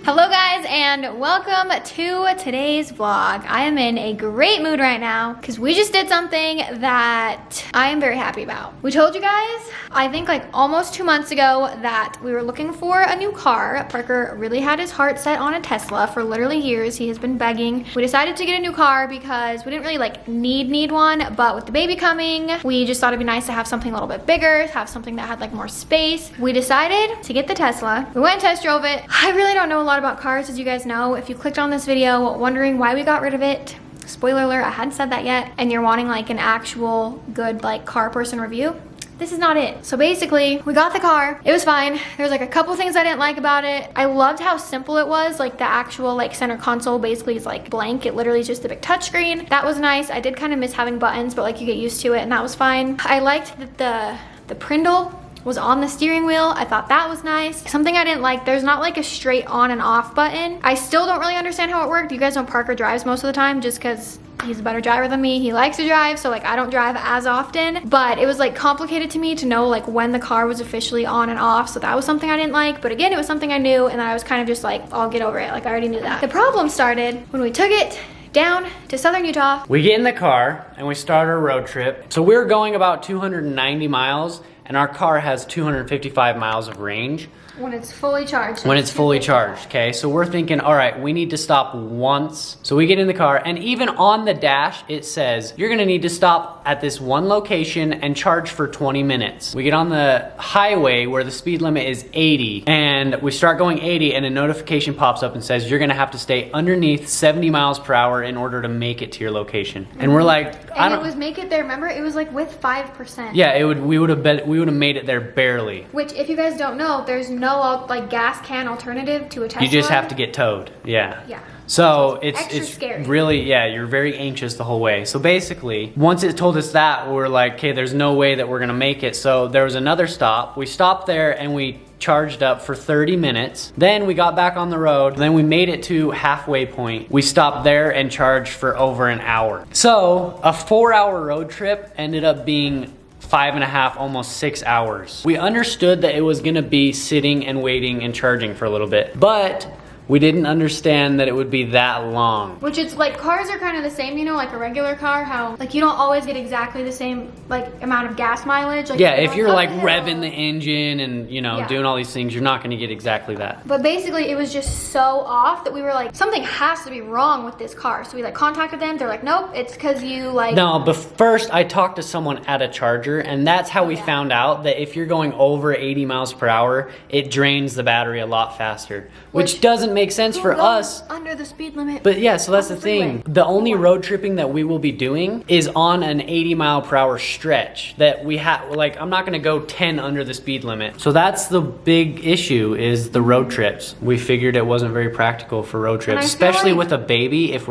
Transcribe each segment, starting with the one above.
Hello guys and welcome to today's vlog. I am in a great mood right now because we just did something that I am very happy about. We told you guys, I think like almost 2 months ago, that we were looking for a new car. Parker really had his heart set on a Tesla for literally years. He has been begging. We decided to get a new car because we didn't really like need one, but with the baby coming, we just thought it'd be nice to have something a little bit bigger, have something that had like more space. We decided to get the Tesla. We went and test drove it. I really don't know a lot about cars, as you guys know. If you clicked on this video wondering why we got rid of it, spoiler alert, I hadn't said that yet, and you're wanting like an actual good like car person review, this is not it. So basically, we got the car. It was fine. There's like a couple things I didn't like about it. I loved how simple it was. Like the actual like center console basically is like blank. It literally is just a big touchscreen. That was nice. I did kind of miss having buttons, but like you get used to it and that was fine. I liked that the Prindle was on the steering wheel. I thought that was nice. Something I didn't like, there's not like a straight on and off button. I still don't really understand how it worked. You guys know Parker drives most of the time just because he's a better driver than me. He likes to drive, so like I don't drive as often, but it was like complicated to me to know like when the car was officially on and off, so that was something I didn't like. But again, it was something I knew, and I was kind of just like, I'll get over it. Like I already knew that. The problem started when we took it down to southern Utah. We get in the car and we start our road trip. So we're going about 290 miles and our car has 255 miles of range. When it's fully charged. When it's fully charged, okay? So we're thinking, all right, we need to stop once. So we get in the car, and even on the dash, it says, you're gonna need to stop at this one location and charge for 20 minutes. We get on the highway where the speed limit is 80, and we start going 80, and a notification pops up and says, you're gonna have to stay underneath 70 miles per hour in order to make it to your location. And we're like, and it was make it there, remember? It was like with 5%. Yeah, we would have made it there barely. Which, if you guys don't know, there's no like gas can alternative to a Tesla. You just have to get towed. Yeah. Yeah. So it's scary. Really, yeah, you're very anxious the whole way. So basically, once it told us that, we're like, okay, there's no way that we're gonna make it. So there was another stop. We stopped there and we charged up for 30 minutes. Then we got back on the road. Then we made it to halfway point. We stopped there and charged for over an hour. So a 4-hour road trip ended up being 5.5, almost 6 hours. We understood that it was gonna be sitting and waiting and charging for a little bit, but we didn't understand that it would be that long. Which it's like, cars are kind of the same, you know, like a regular car, how like you don't always get exactly the same like amount of gas mileage. Like, yeah, if you're like revving the engine and you know, yeah, doing all these things, you're not gonna get exactly that. But basically it was just so off that we were like, something has to be wrong with this car. So we like contacted them, they're like, nope, it's because you like... No, but first I talked to someone at a charger, and that's how we found out that if you're going over 80 miles per hour, it drains the battery a lot faster, which doesn't make sense for us. Under the speed limit. But yeah, so that's the thing. The only road tripping that we will be doing is on an 80 mile per hour stretch that we have. Like, I'm not gonna go 10 under the speed limit. So that's the big issue, is the road trips. We figured it wasn't very practical for road trips, especially with a baby. If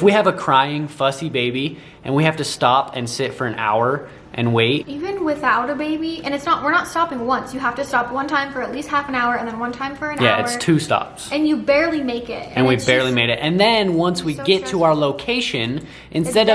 we have a crying, fussy baby and we have to stop and sit for an hour and wait. Even without a baby, and we're not stopping once. You have to stop one time for at least half an hour and then one time for an hour. Yeah, it's 2 stops. And you barely make it. And we barely made it. And then once we get to our location, instead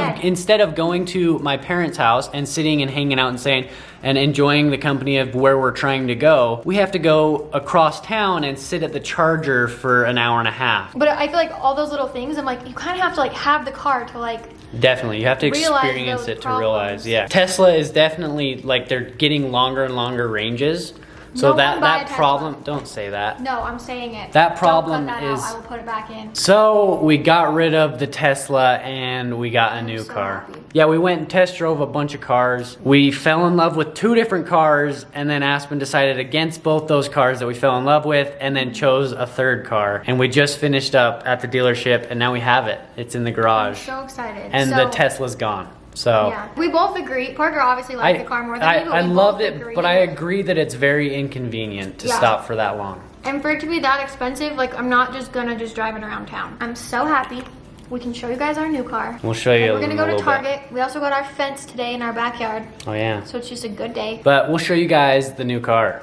of going to my parents' house and sitting and hanging out and saying, and enjoying the company of where we're trying to go, we have to go across town and sit at the charger for an hour and a half. But I feel like all those little things, I'm like, you kind of have to like have the car to like... Definitely, you have to experience it to realize. Yeah, Tesla is definitely like, they're getting longer and longer ranges. So that problem, don't say that. No, I'm saying it. That problem is, I will put it back in. So we got rid of the Tesla and we got a new car. Happy. Yeah, we went and test drove a bunch of cars. We fell in love with 2 different cars, and then Aspyn decided against both those cars that we fell in love with, and then chose a 3rd car. And we just finished up at the dealership, and now we have it. It's in the garage. I'm so excited. And the Tesla's gone. So yeah, we both agree. Parker obviously liked the car more than me, but I loved it, but I agree that it's very inconvenient to stop for that long. And for it to be that expensive, like, I'm not just gonna drive it around town. I'm so happy. We can show you guys our new car. We'll show you. We're gonna go to Target. We also got our fence today in our backyard. Oh yeah. So it's just a good day. But we'll show you guys the new car.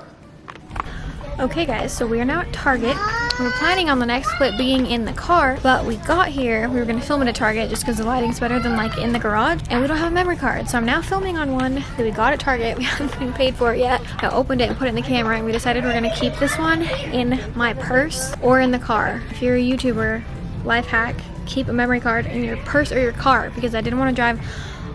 Okay guys, so we are now at Target. We were planning on the next clip being in the car, but we got here, we were gonna film it at Target just because the lighting's better than like in the garage, and we don't have a memory card. So I'm now filming on one that we got at Target. We haven't even paid for it yet. I opened it and put it in the camera, and we decided we're gonna keep this one in my purse or in the car. If you're a YouTuber, life hack, keep a memory card in your purse or your car, because I didn't want to drive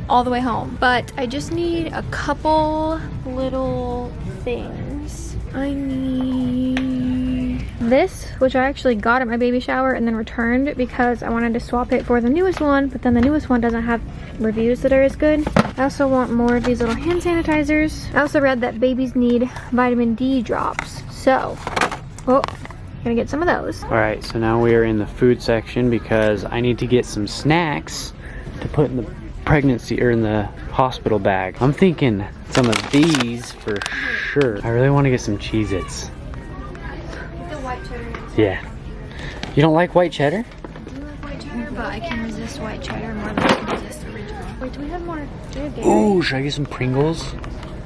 all the way home. But I just need a couple little things. I need this, which I actually got at my baby shower and then returned because I wanted to swap it for the newest one, but then the newest one doesn't have reviews that are as good. I also want more of these little hand sanitizers. I also read that babies need vitamin D drops, so gonna get some of those. All right, so now we are in the food section because I need to get some snacks to put in the pregnancy or in the hospital bag. I'm thinking some of these for sure. I really want to get some Cheez-Its. The white cheddar. Yeah. You don't like white cheddar? I do like white cheddar, but I can resist white cheddar more than I can resist original. Wait, do we have more? Oh, should I get some Pringles?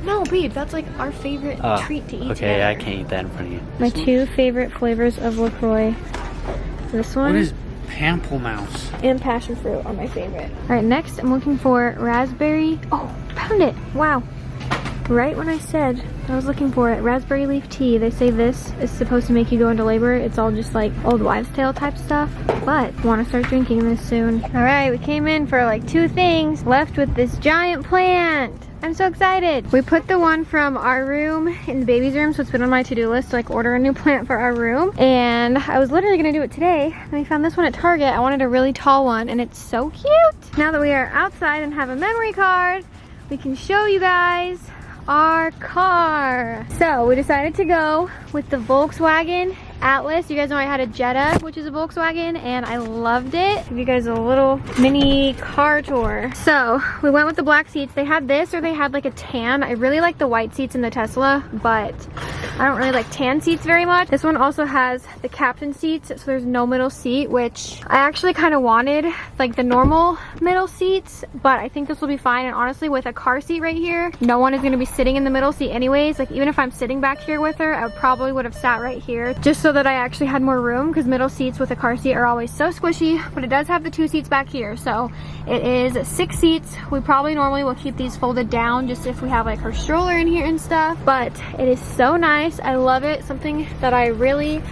No, babe, that's like our favorite treat to eat. Okay, together. I can't eat that in front of you. My two favorite flavors of LaCroix. This one. What is Pamplemousse? And passion fruit are my favorite. All right, next I'm looking for raspberry. Oh, found it. Wow. Right when I said I was looking for it, raspberry leaf tea. They say this is supposed to make you go into labor. It's all just like old wives' tale type stuff, but I want to start drinking this soon. All right, we came in for like 2 things, left with this giant plant. I'm so excited. We put the one from our room in the baby's room, so it's been on my to-do list to like order a new plant for our room. And I was literally gonna do it today. And we found this one at Target. I wanted a really tall one, and it's so cute. Now that we are outside and have a memory card, we can show you guys our car. So we decided to go with the Volkswagen Atlas. You guys know I had a Jetta, which is a Volkswagen, and I loved it. Give you guys a little mini car tour. So we went with the black seats. They had this, or they had like a tan. I really like the white seats in the Tesla, but I don't really like tan seats very much. This one also has the captain seats, so there's no middle seat, which I actually kind of wanted, like the normal middle seats, but I think this will be fine. And honestly, with a car seat right here, no one is going to be sitting in the middle seat anyways. Like even if I'm sitting back here with her, I probably would have sat right here just so that I actually had more room, because middle seats with a car seat are always so squishy. But it does have the 2 seats back here, so it is 6 seats. We probably normally will keep these folded down just if we have like her stroller in here and stuff, but it is so nice. I love it. Something that I really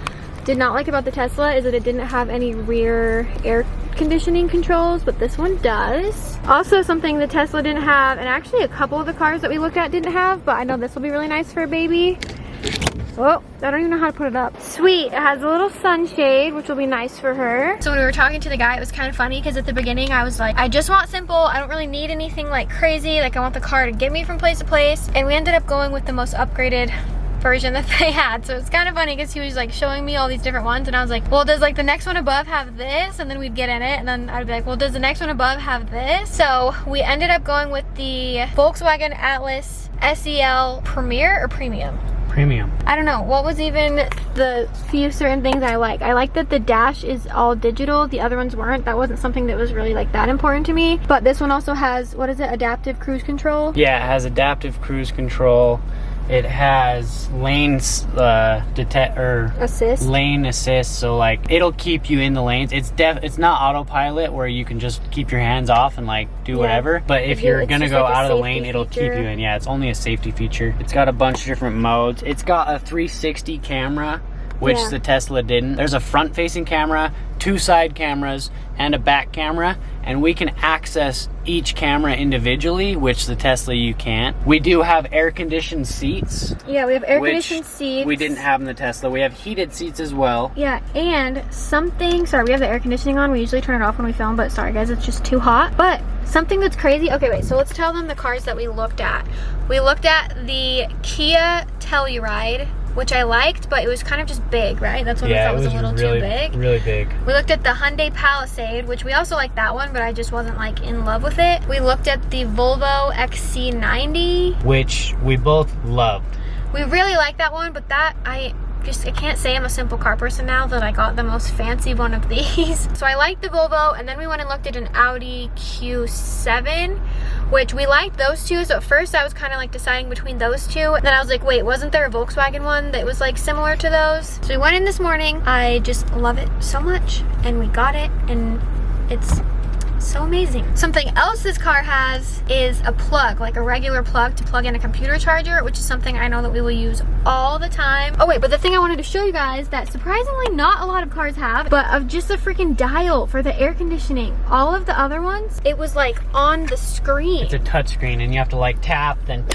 did not like about the Tesla is that it didn't have any rear air conditioning controls, but this one does. Also something the Tesla didn't have, and actually a couple of the cars that we looked at didn't have, but I know this will be really nice for a baby. Oh, I don't even know how to put it up. Sweet, it has a little sunshade, which will be nice for her. So when we were talking to the guy, it was kind of funny because at the beginning I was like, I just want simple. I don't really need anything like crazy. Like I want the car to get me from place to place. And we ended up going with the most upgraded version that they had. So it's kind of funny because he was like showing me all these different ones, and I was like, well, does like the next one above have this? And then we'd get in it, and then I'd be like, well, does the next one above have this? So we ended up going with the Volkswagen Atlas SEL Premier or Premium. Premium. I don't know, what was even the few certain things I like. I like that the dash is all digital. The other ones weren't. That wasn't something that was really like that important to me. But this one also has, what is it, adaptive cruise control? Yeah, it has adaptive cruise control. It has lane assist, so like it'll keep you in the lanes. It's not autopilot where you can just keep your hands off and like do whatever. But if you're gonna go out of the lane, it'll keep you in. Yeah, it's only a safety feature. It's got a bunch of different modes. It's got a 360 camera, which the Tesla didn't. There's a front-facing camera, 2 side cameras, and a back camera, and we can access each camera individually, which the Tesla you can't. We do have air-conditioned seats. Yeah, we have air-conditioned seats. We didn't have in the Tesla. We have heated seats as well. Yeah, and something, sorry, we have the air conditioning on. We usually turn it off when we film, but sorry guys, it's just too hot. But something that's crazy, okay, wait, so let's tell them the cars that we looked at. We looked at the Kia Telluride, which I liked, but it was kind of just big, right? That's what we thought was a little too big. Really big. We looked at the Hyundai Palisade, which we also liked that one, but I just wasn't like in love with it. We looked at the Volvo XC90, which we both loved. We really liked that one, but that I can't say I'm a simple car person now that I got the most fancy one of these. So I liked the Volvo, and then we went and looked at an Audi Q7, which we liked those two. So at first I was kind of like deciding between those two. Then I was like, wait, wasn't there a Volkswagen one that was like similar to those? So we went in this morning. I just love it so much, and we got it, and it's so amazing. Something else this car has is a plug, like a regular plug to plug in a computer charger, which is something I know that we will use all the time. Oh wait, but the thing I wanted to show you guys that surprisingly not a lot of cars have, but of just a freaking dial for the air conditioning. All of the other ones, it was like on the screen. It's a touch screen and you have to like tap, then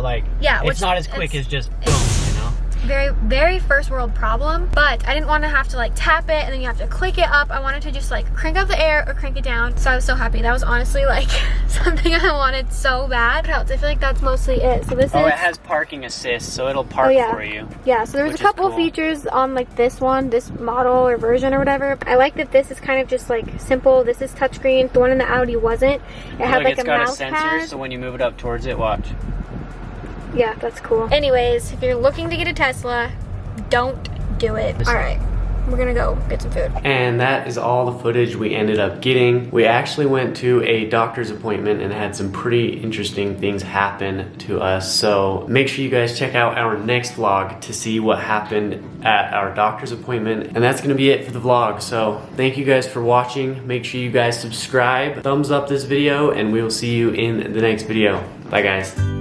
like, yeah, it's not as quick as just boom, you know? Very, very first world problem, but I didn't want to have to like tap it and then you have to click it up. I wanted to just like crank up the air or crank it down. So I was so happy. That was honestly like something I wanted so bad. What else? I feel like that's mostly it. So this is... it has parking assist, so it'll park for you. Yeah, so there's a couple features on like this one, this model or version or whatever. I like that this is kind of just like simple. This is touchscreen. The one in the Audi wasn't. It had like a mouse pad. It's got a sensor, so when you move it up towards it, watch. Yeah, that's cool. Anyways, if you're looking to get a Tesla, don't do it. All right, we're gonna go get some food. And that is all the footage we ended up getting. We actually went to a doctor's appointment and had some pretty interesting things happen to us. So make sure you guys check out our next vlog to see what happened at our doctor's appointment. And that's gonna be it for the vlog. So thank you guys for watching. Make sure you guys subscribe, thumbs up this video, and we will see you in the next video. Bye guys.